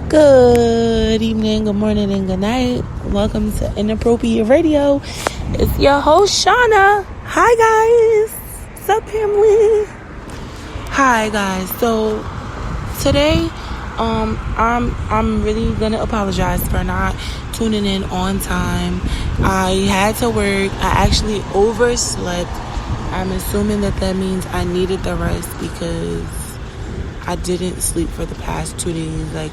Good evening, good morning, and good night. Welcome to Inappropriate Radio. It's your host, Shauna. Hi, guys. What's up, family? Hi, guys. So today, I'm really gonna apologize for not tuning in on time. I had to work. I actually overslept. I'm assuming that means I needed the rest because I didn't sleep for the past 2 days, like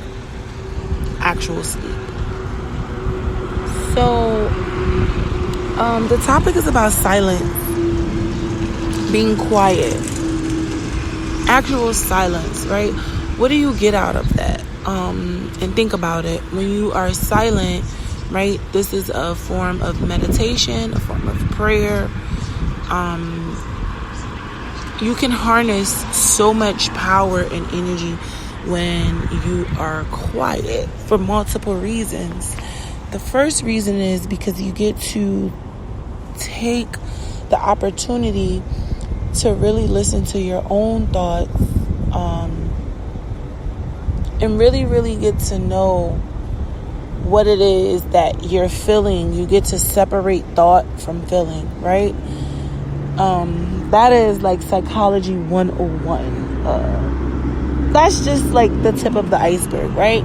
actual sleep. So, the topic is about silence, being quiet, actual silence, right? What do you get out of that? And think about it. When you are silent, right, this is a form of meditation, a form of prayer. You can harness so much power and energy when you are quiet for multiple reasons. The first reason is because you get to take the opportunity to really listen to your own thoughts, and really get to know what it is that you're feeling. You get to separate thought from feeling, right? That is like psychology 101. That's just like the tip of the iceberg, right?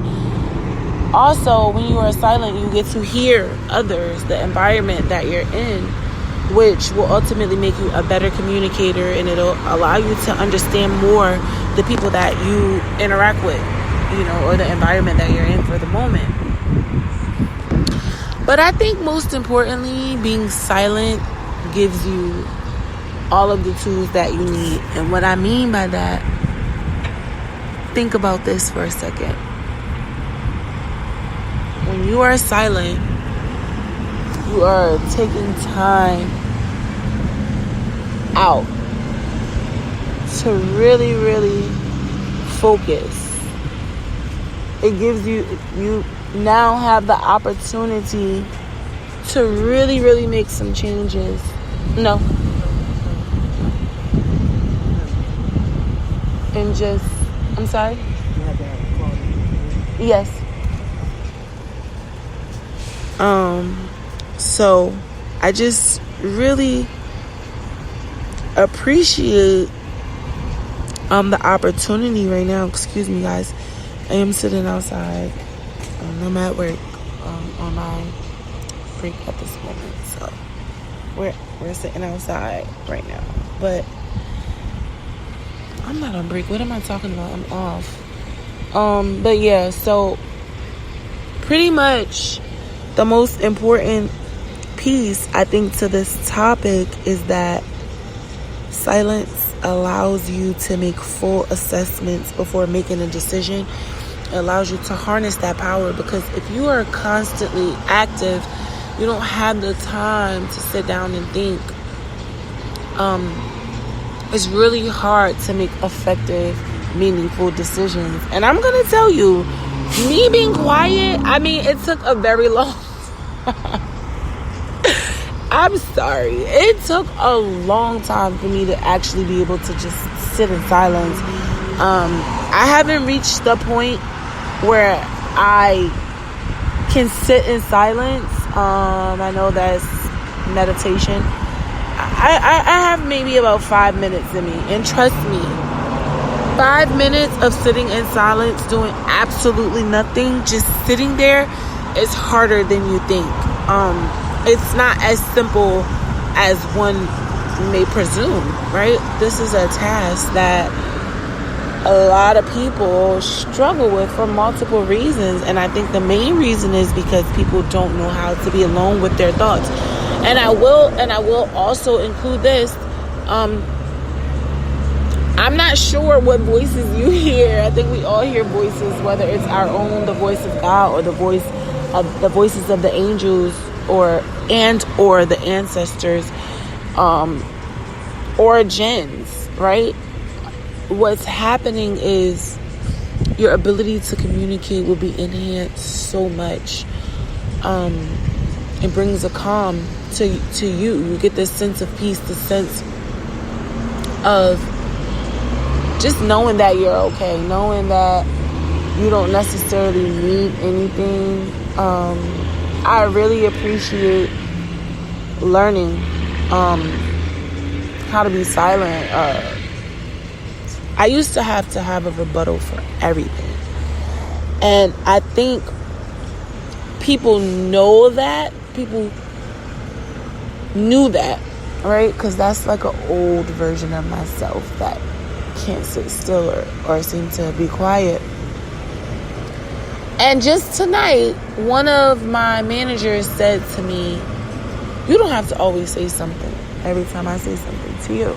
Also, when you are silent, you get to hear others, the environment that you're in, which will ultimately make you a better communicator, and it'll allow you to understand more the people that you interact with, or the environment that you're in for the moment. But I think most importantly, being silent gives you all of the tools that you need. And what I mean by that, think about this for a second. When you are silent, you are taking time out to really focus. It gives you now have the opportunity to really make some changes. No. And just, I'm sorry? Yes. So I just really appreciate the opportunity right now. Excuse me, guys. I am sitting outside. I'm at work on my break at this moment. So we're sitting outside right now. But I'm not on break. What am I talking about? I'm off. But yeah, so pretty much the most important piece, I think, to this topic is that silence allows you to make full assessments before making a decision. It allows you to harness that power, because if you are constantly active, you don't have the time to sit down and think. It's really hard to make effective, meaningful decisions. And I'm going to tell you, me being quiet, it took a very long I'm sorry. It took a long time for me to actually be able to just sit in silence. I haven't reached the point where I can sit in silence. I know that's meditation. I have maybe about 5 minutes in me. And trust me, 5 minutes of sitting in silence, doing absolutely nothing, just sitting there, is harder than you think. It's not as simple as one may presume, right? This is a task that a lot of people struggle with for multiple reasons. And I think the main reason is because people don't know how to be alone with their thoughts. And I will also include this. I'm not sure what voices you hear. I think we all hear voices, whether it's our own, the voice of God, or the voices of the angels, or the ancestors, or jinns, right? What's happening is your ability to communicate will be enhanced so much. It brings a calm to you. You get this sense of peace, the sense of just knowing that you're okay, knowing that you don't necessarily need anything. I really appreciate learning how to be silent. I used to have a rebuttal for everything. And I think people know that. People knew that, right? Because that's like an old version of myself that can't sit still or seem to be quiet. And just tonight, one of my managers said to me, you don't have to always say something every time I say something to you.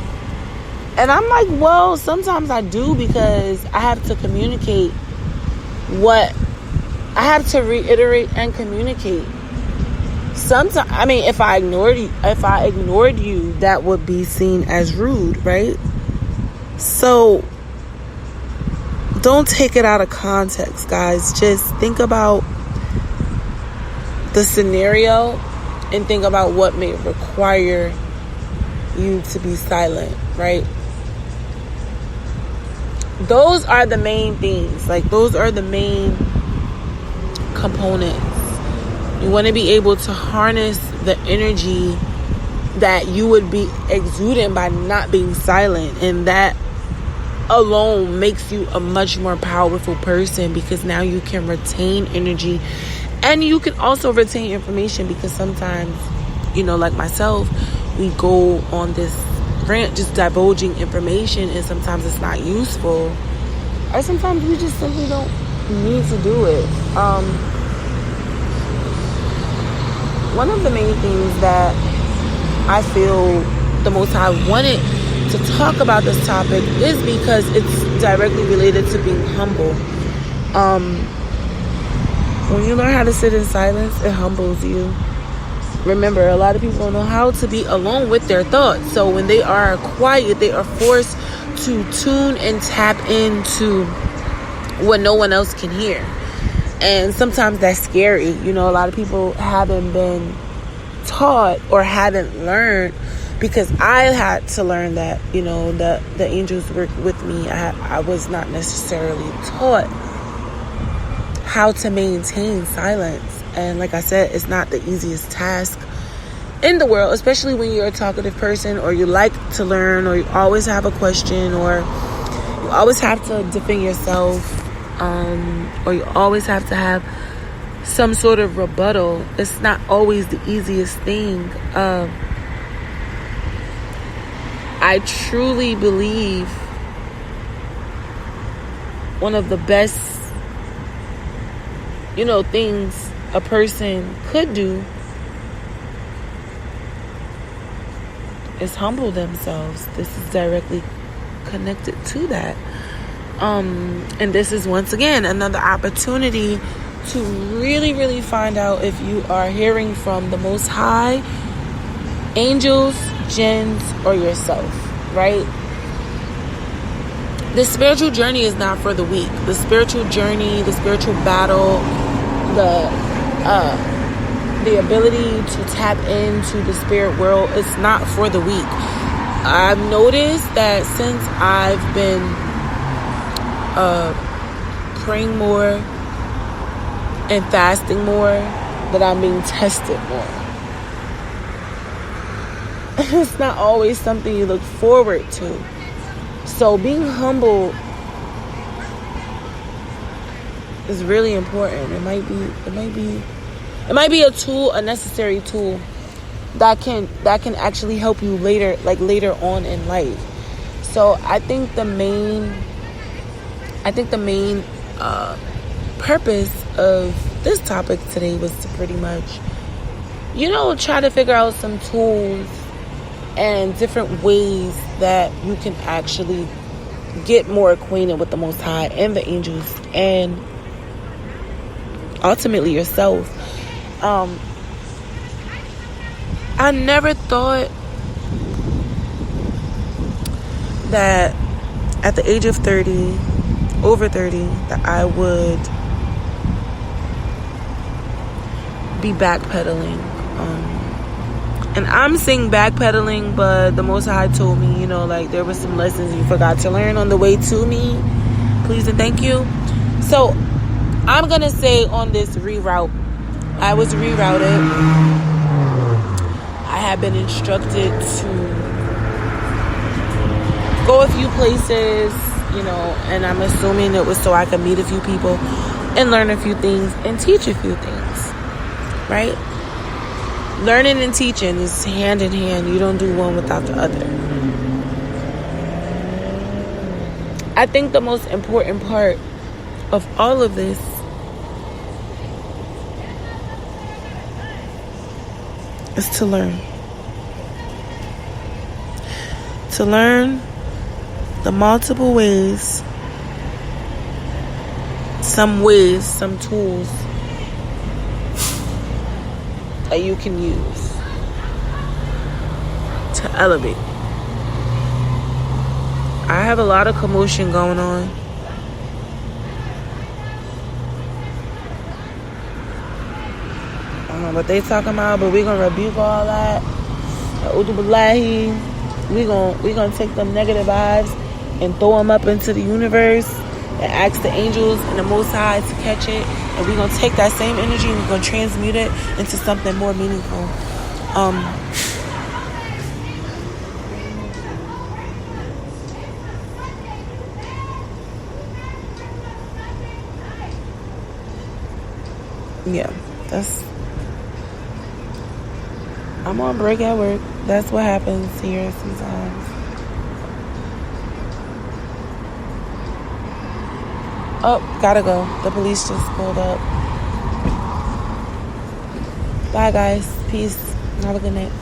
And I'm like, well, sometimes I do, because I have to communicate what I have to reiterate and communicate. Sometimes, I mean, if I ignored you, that would be seen as rude, right? So don't take it out of context, guys. Just think about the scenario and think about what may require you to be silent, right? Those are the main things. Like, those are the main components. You want to be able to harness the energy that you would be exuding by not being silent, and that alone makes you a much more powerful person, because now you can retain energy, and you can also retain information, because sometimes, like myself, we go on this rant just divulging information, and sometimes it's not useful, or sometimes we just simply don't need to do it. One of the main things that I feel the Most High wanted to talk about this topic is because it's directly related to being humble. When you learn how to sit in silence, it humbles you. Remember, a lot of people don't know how to be alone with their thoughts. So when they are quiet, they are forced to tune and tap into what no one else can hear. And sometimes that's scary. A lot of people haven't been taught or haven't learned, because I had to learn that, the angels work with me. I was not necessarily taught how to maintain silence. And like I said, it's not the easiest task in the world, especially when you're a talkative person, or you like to learn, or you always have a question, or you always have to defend yourself, or you always have to have some sort of rebuttal. It's not always the easiest thing. I truly believe one of the best, things a person could do is humble themselves. This is directly connected to that. And this is, once again, another opportunity to really, really find out if you are hearing from the Most High, angels, jinns, or yourself, right? The spiritual journey is not for the weak. The spiritual journey, the spiritual battle, the ability to tap into the spirit world is not for the weak. I've noticed that since I've been praying more and fasting more, that I'm being tested more. It's not always something you look forward to. So being humble is really important. It might be a tool, a necessary tool that can actually help you later on in life. So I think the main purpose of this topic today was to pretty much, try to figure out some tools and different ways that you can actually get more acquainted with the Most High and the angels, and ultimately yourself. I never thought that at the age of 30, over 30, that I would be backpedaling. And I'm saying backpedaling, but the Most High told me, there were some lessons you forgot to learn on the way to me. Please and thank you. So I'm gonna say on this reroute, I was rerouted. I had been instructed to go a few places, and I'm assuming it was so I could meet a few people and learn a few things and teach a few things, right? Learning and teaching is hand in hand. You don't do one without the other. I think the most important part of all of this is to learn. To learn the multiple ways, some tools that you can use to elevate. I have a lot of commotion going on. I don't know what they talking about, but we're gonna rebuke all that. We're gonna take them negative vibes and throw them up into the universe and ask the angels and the Most High to catch it. And we're gonna take that same energy and we're gonna transmute it into something more meaningful. Yeah, I'm on break at work. That's what happens here sometimes. Oh, gotta go. The police just pulled up. Bye, guys. Peace. Have a good night.